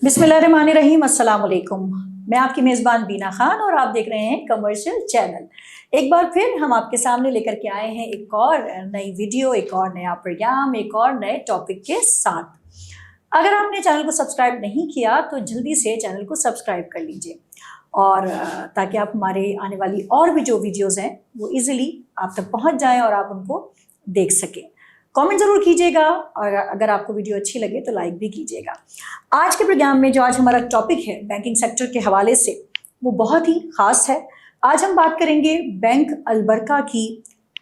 बिस्मिल्लाहिर्रहमानिर्रहीम, अस्सलाम वालेकुम। मैं आपकी मेज़बान बीना खान और आप देख रहे हैं कमर्शियल चैनल। एक बार फिर हम आपके सामने लेकर के आए हैं एक और नई वीडियो, एक और नया प्रोग्राम, एक और नए टॉपिक के साथ। अगर आपने चैनल को सब्सक्राइब नहीं किया तो जल्दी से चैनल को सब्सक्राइब कर लीजिए, और ताकि आप हमारे आने वाली और भी जो वीडियोज़ हैं वो ईज़िली आप तक पहुँच जाएँ और आप उनको देख सकें। कमेंट ज़रूर कीजिएगा, और अगर आपको वीडियो अच्छी लगे तो लाइक भी कीजिएगा। आज के प्रोग्राम में जो आज हमारा टॉपिक है बैंकिंग सेक्टर के हवाले से, वो बहुत ही ख़ास है। आज हम बात करेंगे बैंक अलबरका की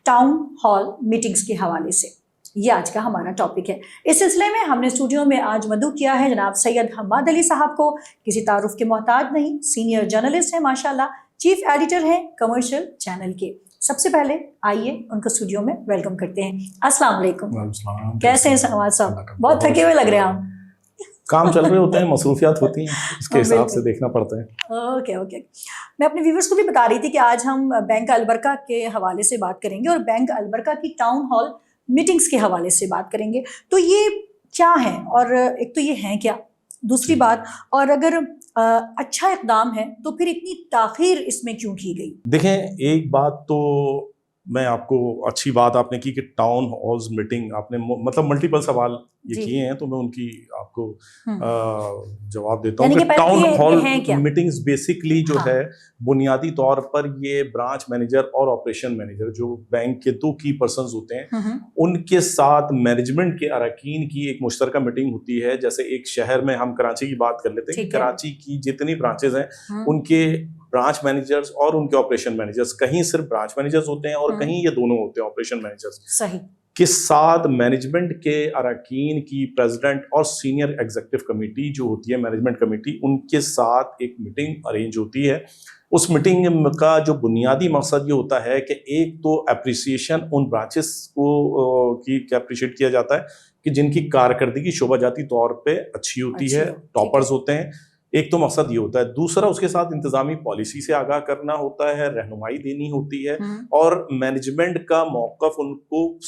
टाउन हॉल मीटिंग्स के हवाले से। ये आज का हमारा टॉपिक है। इस सिलसिले में हमने स्टूडियो में आज मदऊ किया है जनाब सैयद हम्माद अली साहब को। किसी तारुफ के मोहताज नहीं, सीनियर जर्नलिस्ट हैं माशाल्लाह, चीफ एडिटर हैं कमर्शियल चैनल के। सबसे पहले आइए उनको स्टूडियो में वेलकम करते हैं। अस्सलाम वालेकुम। कैसे हैं हम्माद साहब? बहुत थके हुए लग रहे हैं आप। काम चल रहे होते हैं, मसरूफियात होती हैं, उसके हिसाब से देखना पड़ता है। ओके। मैं अपने व्यूवर्स को भी बता रही थी कि आज हम बैंक अलबरका के हवाले से बात करेंगे और बैंक अलबरका की टाउन हॉल मीटिंग्स के हवाले से बात करेंगे। तो ये क्या है, और एक तो ये हैं क्या, दूसरी बात, और अगर अच्छा इक़दाम है तो फिर इतनी ताख़ीर इसमें क्यों की गई? देखें, एक बात तो मैं आपको, अच्छी बात आपने की कि टाउन हॉल्स मीटिंग, आपने मतलब मल्टीपल सवाल ये किए हैं, तो मैं उनकी आपको जवाब देता हूँ कि टाउन हॉल मीटिंग्स बेसिकली जो है बुनियादी तौर पर ये ब्रांच मैनेजर और ऑपरेशन मैनेजर, जो बैंक के दो की पर्सन्स होते हैं, उनके साथ मैनेजमेंट के अरकान की एक मुश्तरका मीटिंग होती है। जैसे एक शहर में हम कराची की बात कर लेते हैं कि कराची की जितनी ब्रांचेज हैं उनके ब्रांच मैनेजर्स और उनके ऑपरेशन मैनेजर्स, कहीं सिर्फ ब्रांच मैनेजर्स होते हैं और कहीं ये दोनों होते हैं ऑपरेशन मैनेजर्स, सही, के साथ मैनेजमेंट के अरकान की प्रेसिडेंट और सीनियर एग्जीक्यूटिव कमेटी जो होती है, मैनेजमेंट कमेटी, उनके साथ एक मीटिंग अरेंज होती है। उस मीटिंग का जो बुनियादी मकसद ये होता है कि एक तो अप्रिसिएशन उन ब्रांचेस को की अप्रिशिएट किया जाता है कि जिनकी कारकर्दगी शोबाजाती तौर पे अच्छी होती है, टॉपर्स होते हैं। एक तो मकसद ये होता है। दूसरा, उसके साथ इंतजामी पॉलिसी से आगाह करना होता है, रहनुमाई देनी होती है, और मैनेजमेंट का मौक़िफ़ उनको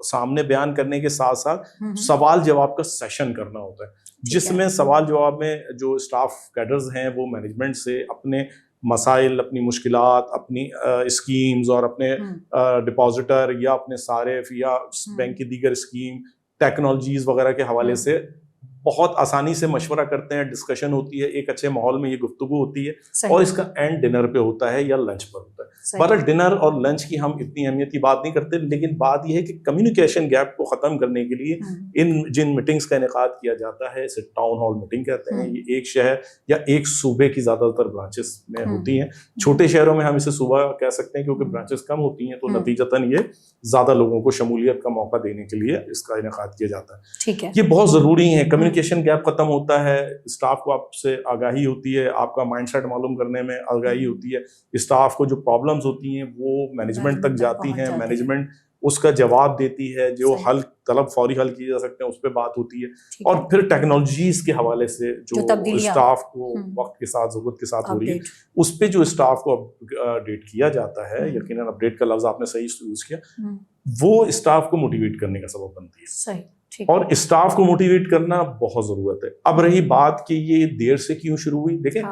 सामने बयान करने के साथ साथ सवाल जवाब का सेशन करना होता है, जिसमें सवाल जवाब में जो स्टाफ कैडर्स हैं वो मैनेजमेंट से अपने मसाइल, अपनी मुश्किलात, अपनी स्कीम्स और अपने डिपॉजिटर या अपने सारिफ या बैंक की दीगर स्कीम, टेक्नोलॉजीज वगैरह के हवाले से बहुत आसानी से मशवरा करते हैं, डिस्कशन होती है, एक अच्छे माहौल में ये गुफ्तगू होती है, और इसका एंड डिनर पे होता है या लंच पर होता है। बहरहाल डिनर और लंच की हम इतनी अहमियत की बात नहीं करते, लेकिन बात यह है कि कम्युनिकेशन गैप को ख़त्म करने के लिए इन जिन मीटिंग्स का इनेकाद किया जाता है, इसे टाउन हॉल मीटिंग कहते हैं। ये एक शहर या एक सूबे की ज़्यादातर ब्रांचेस में होती हैं। छोटे शहरों में हम इसे सूबा कह सकते हैं क्योंकि ब्रांचेस कम होती हैं, तो नतीजतन ये ज़्यादा लोगों को शमूलियत का मौका देने के लिए इसका इनेकाद किया जाता है। ठीक है, ये बहुत ज़रूरी है। कम्युनिकेशन गैप ख़त्म होता है, स्टाफ को आपसे आगाही होती है, आपका माइंडसेट मालूम करने में आगाही होती है, स्टाफ को जो प्रॉब्लम्स होती हैं वो मैनेजमेंट तक जाती हैं, मैनेजमेंट उसका जवाब देती है, जो हल तलब फौरी हल किए जा सकते हैं उस पर बात होती है। और फिर टेक्नोलॉजीज के हवाले से जो स्टाफ को वक्त के साथ, ज़रूरत के साथ हो रही है, उस पर जो स्टाफ को अपडेट किया जाता है, यकीनन अपडेट का लफ्ज़ आपने सही यूज़ किया, वो स्टाफ को मोटिवेट करने का सबब बनती है। सही, और स्टाफ को मोटिवेट करना बहुत ज़रूरत है। अब रही बात कि ये देर से क्यों शुरू हुई, देखें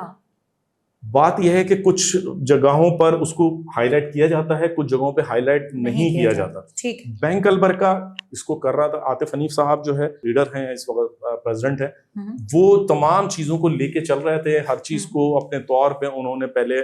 बात यह है कि कुछ जगहों पर उसको हाईलाइट किया जाता है, कुछ जगहों पे हाईलाइट नहीं किया जाता। ठीक। बैंक अलबरका इसको कर रहा था, आतिफ हनीफ साहब जो है लीडर हैं, इस वक्त प्रेसिडेंट है, वो तमाम चीज़ों को लेके चल रहे थे। हर चीज़ को अपने तौर पे उन्होंने पहले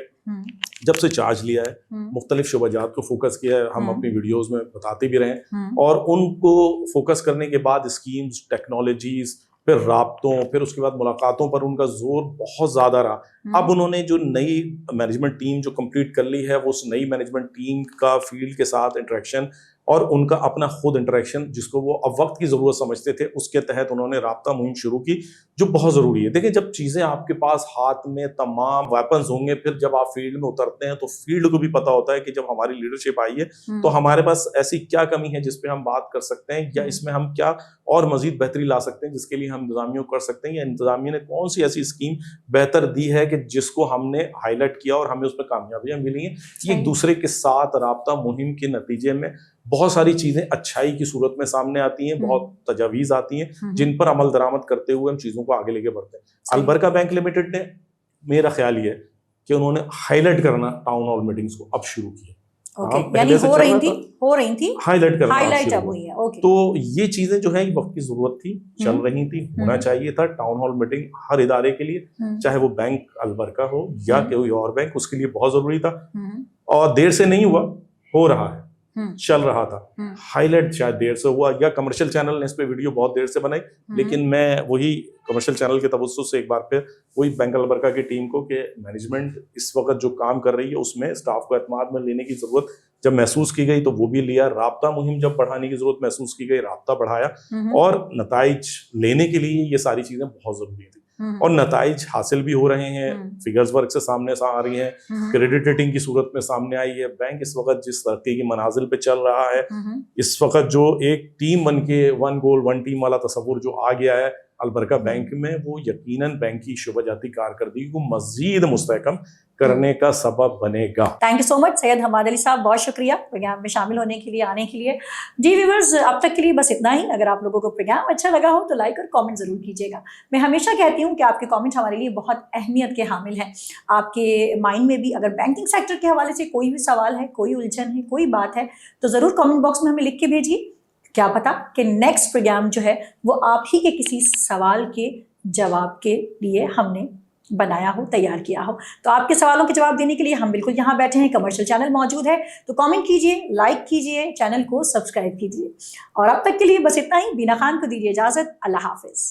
जब से चार्ज लिया है मुख्तलिफ शोबाजात को फोकस किया है, हम अपनी वीडियोस में बताते भी रहे, और उनको फोकस करने के बाद स्कीम्स, टेक्नोलॉजीज, फिर राब्तों, फिर उसके बाद मुलाकातों पर उनका जोर बहुत ज़्यादा रहा। अब उन्होंने जो नई मैनेजमेंट टीम जो कंप्लीट कर ली है, वो उस नई मैनेजमेंट टीम का फील्ड के साथ इंटरेक्शन और उनका अपना खुद इंटरेक्शन, जिसको वो अब वक्त की ज़रूरत समझते थे, उसके तहत उन्होंने राब्ता मुहिम शुरू की, जो बहुत ज़रूरी है। देखिए, जब चीज़ें आपके पास हाथ में तमाम वेपन्स होंगे, फिर जब आप फील्ड में उतरते हैं तो फील्ड को भी पता होता है कि जब हमारी लीडरशिप आई है तो हमारे पास ऐसी क्या कमी है जिस पे हम बात कर सकते हैं, या इसमें हम क्या और मजीद बेहतरी ला सकते हैं, जिसके लिए हम इंतजामिया कर सकते हैं, या इंतजामिया ने कौन सी ऐसी स्कीम बेहतर दी है कि जिसको हमने हाईलाइट किया और हमें उस पर कामयाबियाँ मिली हैं। ये एक दूसरे के साथ राब्ता मुहिम के नतीजे में بہت ساری چیزیں اچھائی کی صورت میں سامنے آتی ہیں, بہت تجاویز آتی ہیں جن پر عمل درآمد کرتے ہوئے ہم چیزوں کو آگے لے کے بڑھتے ہیں. البرکہ بینک لمیٹڈ نے, میرا خیال یہ ہے کہ انہوں نے ہائی لائٹ کرنا ٹاؤن ہال میٹنگز کو اب شروع کیا, یعنی ہو رہی تھی ہائی لائٹ کرنا ہائی لائٹ اب ہوئی ہے. تو یہ چیزیں جو ہے وقت کی ضرورت تھی, چل رہی تھی, ہونا چاہیے تھا. ٹاؤن ہال میٹنگ ہر ادارے کے لیے, چاہے وہ بینک البرکہ ہو یا کوئی اور بینک, اس کے لیے بہت ضروری تھا. اور دیر سے نہیں ہوا, ہو رہا ہے, چل رہا تھا. ہائی لائٹ شاید دیر سے ہوا یا کمرشل چینل نے اس پہ ویڈیو بہت دیر سے بنائی, لیکن میں وہی کمرشل چینل کے توسط سے ایک بار پھر وہی بینک البرکہ کی ٹیم کو کہ مینجمنٹ اس وقت جو کام کر رہی ہے اس میں اسٹاف کو اعتماد میں لینے کی ضرورت جب محسوس کی گئی تو وہ بھی لیا. رابطہ مہم جب بڑھانے کی ضرورت محسوس کی گئی, رابطہ بڑھایا, اور نتائج لینے کے لیے یہ ساری چیزیں بہت ضروری تھی, اور نتائج حاصل بھی ہو رہے ہیں. فگرز ورک سے سامنے آ رہی ہیں, کریڈٹ ریٹنگ کی صورت میں سامنے آئی ہے. بینک اس وقت جس ترقی کی منازل پہ چل رہا ہے, اس وقت جو ایک ٹیم بن کے ون گول ون ٹیم والا تصور جو آ گیا ہے البرکہ بینک میں, وہ یقیناً بینک کی شعبہ جاتی کارکردگی کو مزید مستحکم کرنے کا سبب بنے گا. تھینک یو سو مچ سید حماد علی صاحب, بہت شکریہ پروگرام میں شامل ہونے کے لیے, آنے کے لیے. جی ویورز, اب تک کے لیے بس اتنا ہی. اگر آپ لوگوں کو پروگرام اچھا لگا ہو تو لائک اور کامنٹ ضرور کیجیے گا. میں ہمیشہ کہتی ہوں کہ آپ کے کامنٹ ہمارے لیے بہت اہمیت کے حامل ہیں. آپ کے مائنڈ میں بھی اگر بینکنگ سیکٹر کے حوالے سے کوئی بھی سوال ہے, کوئی الجھن ہے, کوئی بات ہے, تو ضرور کامنٹ باکس میں ہمیں لکھ کے بھیجیے. کیا پتا کہ نیکسٹ پروگرام جو ہے وہ آپ ہی کے کسی سوال کے جواب کے لیے ہم نے بنایا ہو, تیار کیا ہو. تو آپ کے سوالوں کے جواب دینے کے لیے ہم بالکل یہاں بیٹھے ہیں, کمرشل چینل موجود ہے, تو کامنٹ کیجیے, لائک کیجیے, چینل کو سبسکرائب کیجیے. اور اب تک کے لیے بس اتنا ہی. بینا خان کو دیجیے اجازت. اللہ حافظ.